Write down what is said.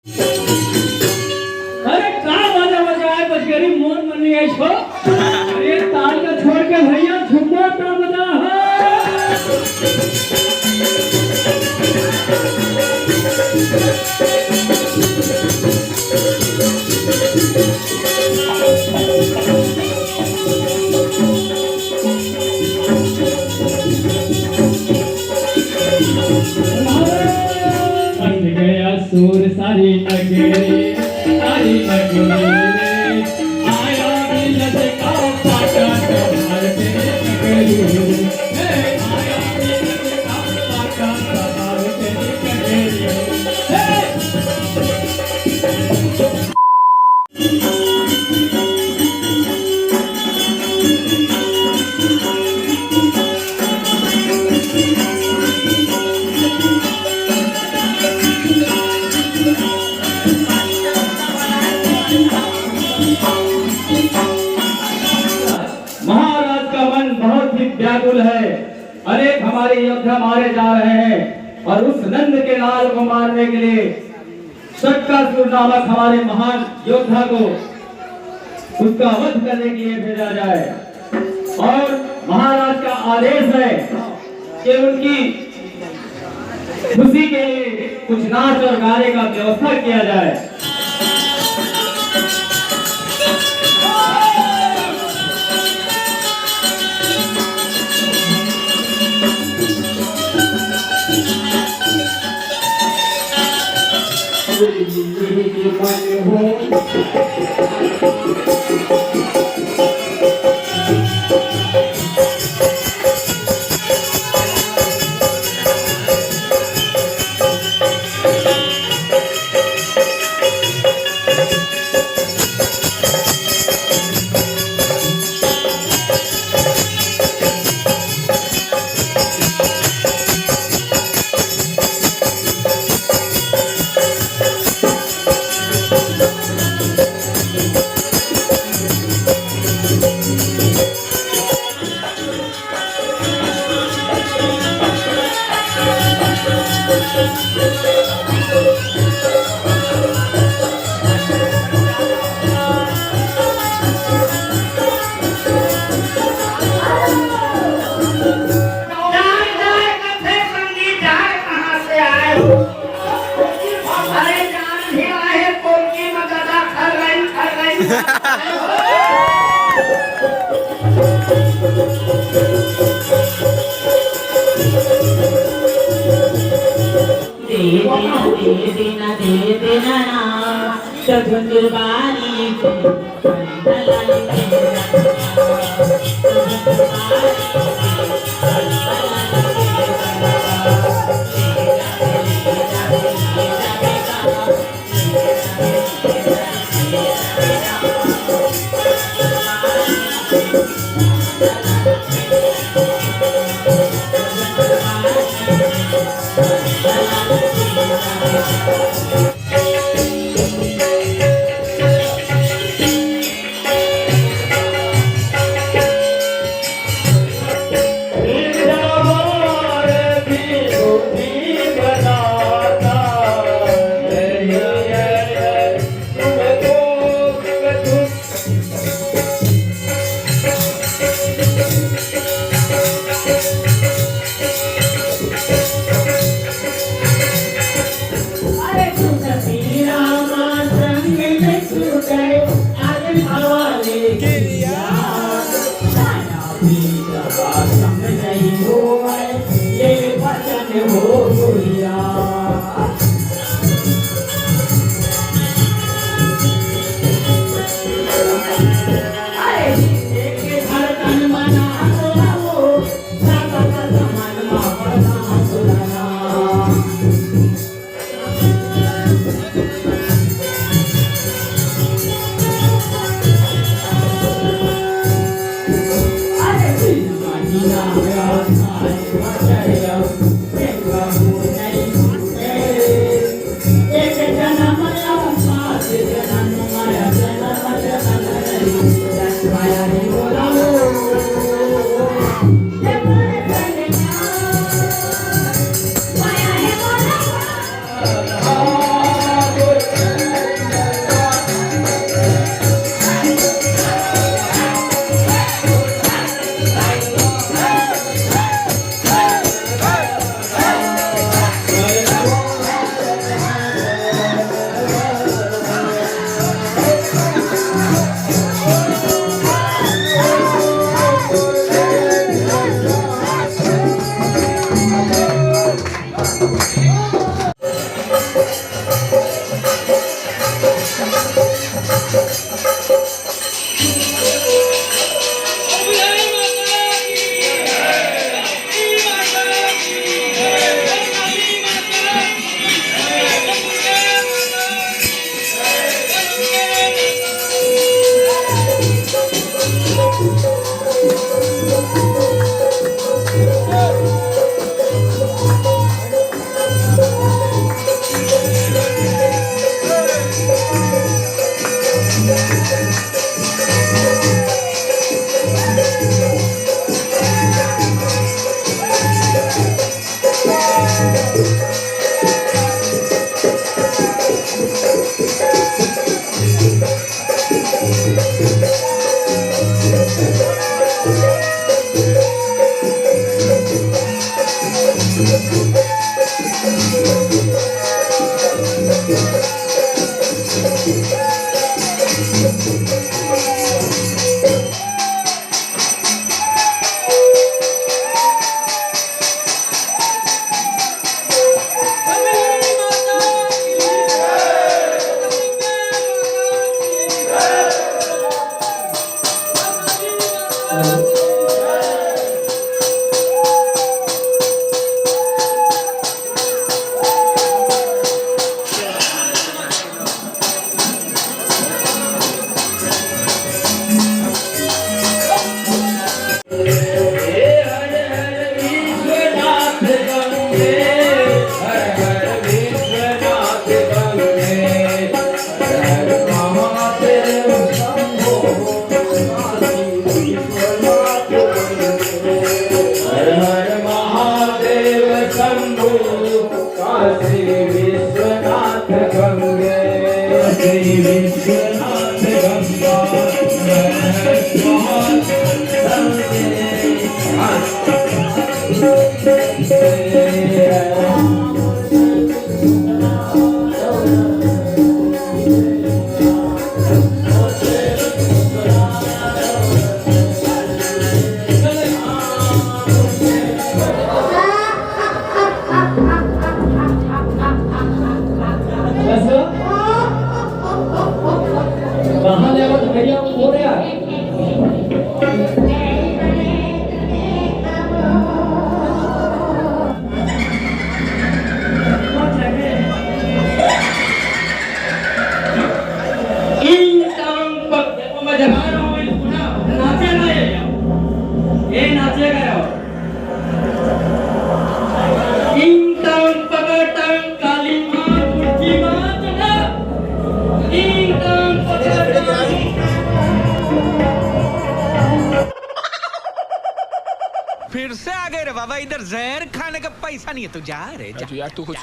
अरे का मजा मजा है बजगरी मोन मन नहीं छो। अरे ताल का छोड़ के भैया झुमर का बजा है। बन गया सूर सारी नगरी सारी नगरी आया मिलत का पाटा कमाल तेरे नगरी आया मिलत का पाटा कमाल तेरे नगरी महाराज का मन बहुत ही व्याकुल है। अनेक हमारे योद्धा मारे जा रहे हैं और उस नंद के लाल को मारने के लिए शक्कासुर नामक हमारे महान योद्धा को उसका वध करने के लिए भेजा जाए। और महाराज का आदेश है कि उनकी खुशी के लिए कुछ नाच और गाने का व्यवस्था किया जाए। फिर से आ गए रे बाबा, इधर जहर खाने का पैसा नहीं है, तू जा रे जा। यार तू कुछ